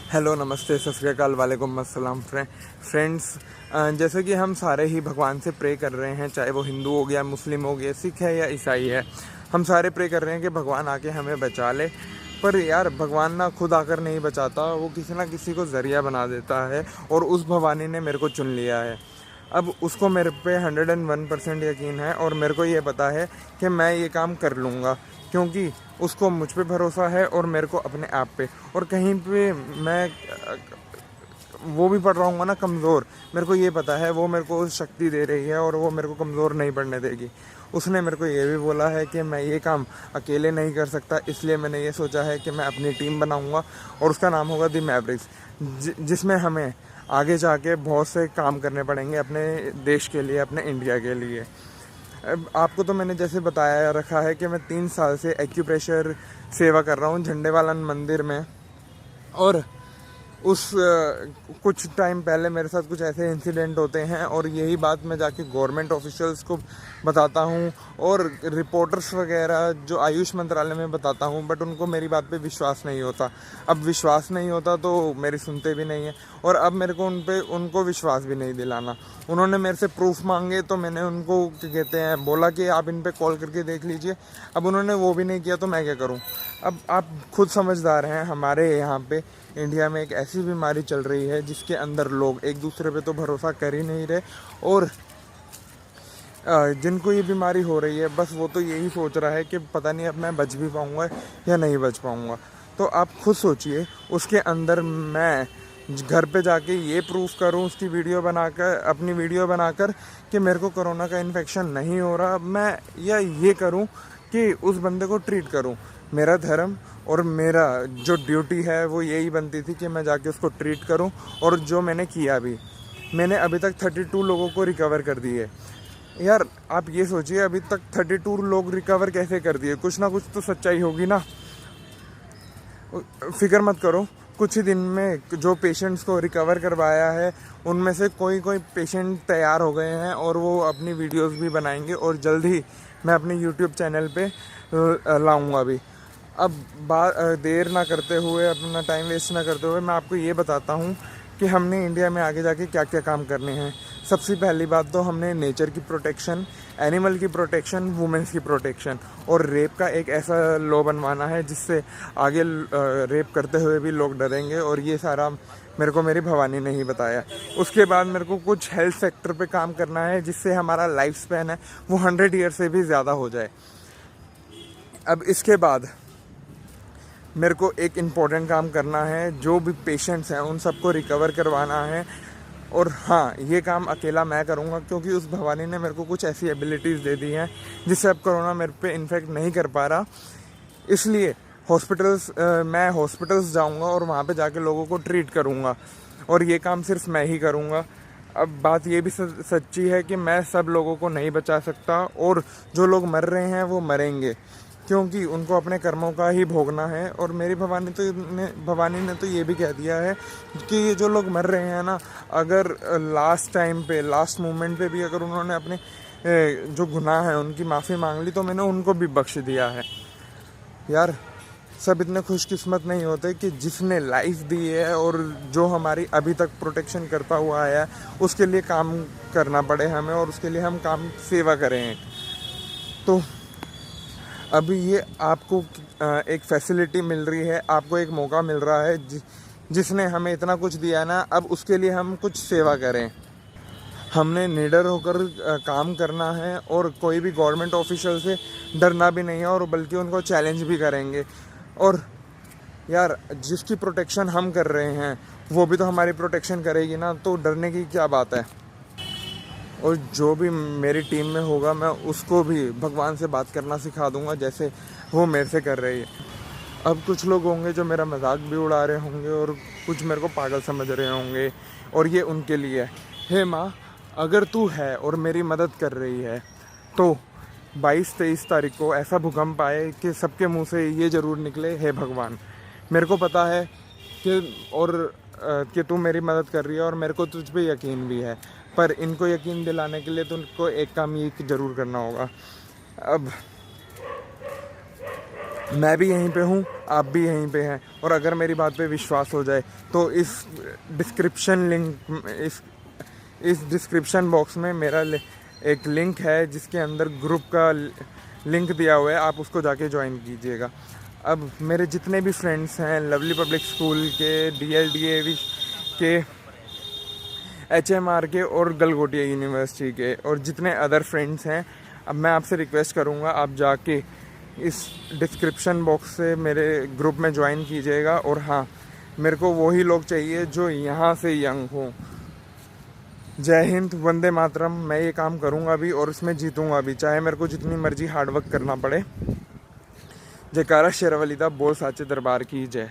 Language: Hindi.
हेलो, नमस्ते, सत श्री अकाल, वालेकुम अस्सलाम फ्रेंड्स। जैसे कि हम सारे ही भगवान से प्रे कर रहे हैं, चाहे वो हिंदू हो गया, मुस्लिम हो गया, सिख है या ईसाई है। हम सारे प्रे कर रहे हैं कि भगवान आके हमें बचा ले। पर यार, भगवान ना खुद आकर नहीं बचाता, वो किसी ना किसी को ज़रिया बना देता है। और उस भवानी ने मेरे को चुन लिया है। अब उसको मेरे पे 101% यकीन है और मेरे को ये पता है कि मैं ये काम कर लूँगा, क्योंकि उसको मुझ पे भरोसा है और मेरे को अपने आप पे। और कहीं पे मैं वो भी पढ़ रहा हूँ ना कमज़ोर, मेरे को ये पता है वो मेरे को शक्ति दे रही है और वो मेरे को कमज़ोर नहीं पड़ने देगी। उसने मेरे को ये भी बोला है कि मैं ये काम अकेले नहीं कर सकता, इसलिए मैंने ये सोचा है कि मैं अपनी टीम बनाऊँगा और उसका नाम होगा दी मैवरिक्स, जिसमें हमें आगे जाके बहुत से काम करने पड़ेंगे अपने देश के लिए, अपने इंडिया के लिए। अब आपको तो मैंने जैसे बताया रखा है कि मैं 3 साल से एक्यूप्रेशर सेवा कर रहा हूँ झंडेवालन मंदिर में। और कुछ टाइम पहले मेरे साथ कुछ ऐसे इंसिडेंट होते हैं और यही बात मैं जाके गवर्नमेंट ऑफिशियल्स को बताता हूँ और रिपोर्टर्स वगैरह जो आयुष मंत्रालय में बताता हूँ, बट उनको मेरी बात पे विश्वास नहीं होता। अब विश्वास नहीं होता तो मेरी सुनते भी नहीं है और अब मेरे को उनको विश्वास भी नहीं दिलाना। उन्होंने मेरे से प्रूफ मांगे तो मैंने उनको क्या कहते हैं बोला कि आप इन पे कॉल करके देख लीजिए। अब उन्होंने वो भी नहीं किया तो मैं क्या करूँ। अब आप खुद समझदार हैं, हमारे यहाँ पे इंडिया में एक ऐसी बीमारी चल रही है जिसके अंदर लोग एक दूसरे पे तो भरोसा कर ही नहीं रहे। और जिनको ये बीमारी हो रही है बस वो तो यही सोच रहा है कि पता नहीं अब मैं बच भी पाऊँगा या नहीं बच पाऊँगा। तो आप खुद सोचिए, उसके अंदर मैं घर पे जाके ये प्रूफ करूँ, उसकी वीडियो बनाकर, अपनी वीडियो बनाकर कि मेरे को कोरोना का इन्फेक्शन नहीं हो रहा, मैं या ये करूँ कि उस बंदे को ट्रीट करूँ। मेरा धर्म और मेरा जो ड्यूटी है वो यही बनती थी कि मैं जाके उसको ट्रीट करूं। और जो मैंने किया भी, मैंने अभी तक 32 लोगों को रिकवर कर दिए। यार आप ये सोचिए, अभी तक 32 लोग रिकवर कैसे कर दिए, कुछ ना कुछ तो सच्चाई होगी ना। फिक्र मत करो, कुछ ही दिन में जो पेशेंट्स को रिकवर करवाया है उनमें से कोई पेशेंट तैयार हो गए हैं और वो अपनी वीडियोस भी बनाएंगे और जल्द ही मैं अपने यूट्यूब चैनल पे लाऊंगा भी। अब देर ना करते हुए, अपना टाइम वेस्ट ना करते हुए मैं आपको ये बताता हूँ कि हमने इंडिया में आगे जाके क्या क्या काम करने हैं। सबसे पहली बात तो हमने नेचर की प्रोटेक्शन, एनिमल की प्रोटेक्शन, वुमेन्स की प्रोटेक्शन और रेप का एक ऐसा लॉ बनवाना है जिससे आगे रेप करते हुए भी लोग डरेंगे। और ये सारा मेरे को मेरी भवानी ने ही बताया। उसके बाद मेरे को कुछ हेल्थ सेक्टर पे काम करना है जिससे हमारा लाइफ स्पैन है वो 100 ईयर से भी ज़्यादा हो जाए। अब इसके बाद मेरे को एक इम्पोर्टेंट काम करना है, जो भी पेशेंट्स हैं उन सबको रिकवर करवाना है। और हाँ, ये काम अकेला मैं करूँगा क्योंकि उस भवानी ने मेरे को कुछ ऐसी एबिलिटीज़ दे दी हैं जिससे अब कोरोना मेरे पे इन्फेक्ट नहीं कर पा रहा। इसलिए मैं हॉस्पिटल्स जाऊँगा और वहाँ पे जाके लोगों को ट्रीट करूँगा और ये काम सिर्फ मैं ही करूँगा। अब बात ये भी सच्ची है कि मैं सब लोगों को नहीं बचा सकता और जो लोग मर रहे हैं वो मरेंगे, क्योंकि उनको अपने कर्मों का ही भोगना है। और मेरी भवानी ने तो ये भी कह दिया है कि ये जो लोग मर रहे हैं ना, अगर लास्ट टाइम पे, लास्ट मोमेंट पे भी अगर उन्होंने अपने जो गुनाह है उनकी माफ़ी मांग ली तो मैंने उनको भी बख्श दिया है। यार, सब इतने खुशकिस्मत नहीं होते कि जिसने लाइफ दी है और जो हमारी अभी तक प्रोटेक्शन करता हुआ आया है उसके लिए काम करना पड़े हमें और उसके लिए हम काम सेवा करें। तो अभी ये आपको एक फैसिलिटी मिल रही है, आपको एक मौका मिल रहा है जिसने हमें इतना कुछ दिया ना, अब उसके लिए हम कुछ सेवा करें। हमने निडर होकर काम करना है और कोई भी गवर्नमेंट ऑफिशियल से डरना भी नहीं है और बल्कि उनको चैलेंज भी करेंगे। और यार, जिसकी प्रोटेक्शन हम कर रहे हैं वो भी तो हमारी प्रोटेक्शन करेगी ना, तो डरने की क्या बात है। और जो भी मेरी टीम में होगा मैं उसको भी भगवान से बात करना सिखा दूंगा जैसे वो मेरे से कर रही है। अब कुछ लोग होंगे जो मेरा मजाक भी उड़ा रहे होंगे और कुछ मेरे को पागल समझ रहे होंगे, और ये उनके लिए है। हे माँ, अगर तू है और मेरी मदद कर रही है तो 22-23 तारीख को ऐसा भूकंप आए कि सबके मुंह से ये ज़रूर निकले, हे भगवान, मेरे को पता है कि तू मेरी मदद कर रही है और मेरे को तुझ पे यकीन भी है। पर इनको यकीन दिलाने के लिए तुमको एक काम ये ज़रूर करना होगा। अब मैं भी यहीं पे हूँ, आप भी यहीं पे हैं। और अगर मेरी बात पे विश्वास हो जाए तो इस डिस्क्रिप्शन बॉक्स में मेरा एक लिंक है जिसके अंदर ग्रुप का लिंक दिया हुआ है, आप उसको जाके ज्वाइन कीजिएगा। अब मेरे जितने भी फ्रेंड्स हैं लवली पब्लिक स्कूल के, DLDAV के, HMR के और गलगोटिया यूनिवर्सिटी के और जितने अदर फ्रेंड्स हैं, अब मैं आपसे रिक्वेस्ट करूँगा आप जाके इस डिस्क्रिप्शन बॉक्स से मेरे ग्रुप में ज्वाइन कीजिएगा। और हाँ, मेरे को वही लोग चाहिए जो यहाँ से यंग हों। जय हिंद, वंदे मातरम। मैं ये काम करूँगा भी और इसमें जीतूँगा भी, चाहे मेरे को जितनी मर्जी हार्डवर्क करना पड़े। जयकारा शेरवली दा, बोल साचे दरबार की जय।